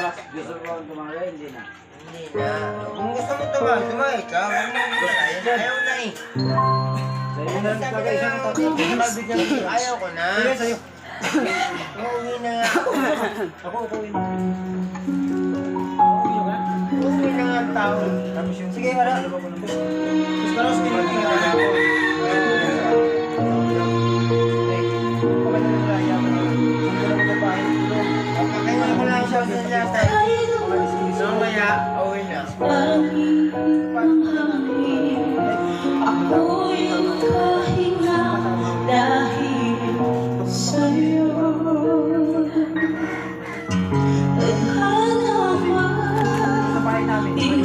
Gusto mo bang tumawag? Hindi na. Hindi na. Kung gusto mo tumawag ka. Ayaw na eh. Sa'yo na bagay siya ng tatlo. Ayaw ko na. Sige, sa'yo. Uuwi na nga ako. Ako, ukuin mo. Uuwi na nga ang tao. Tapos yung... Sige, wala. Mas karos, pinagin na ako. Kaya ko lang siya sa natin. Mamaya, uuwi na. Ako'y makahinga dahil sa'yo. Tadhana man,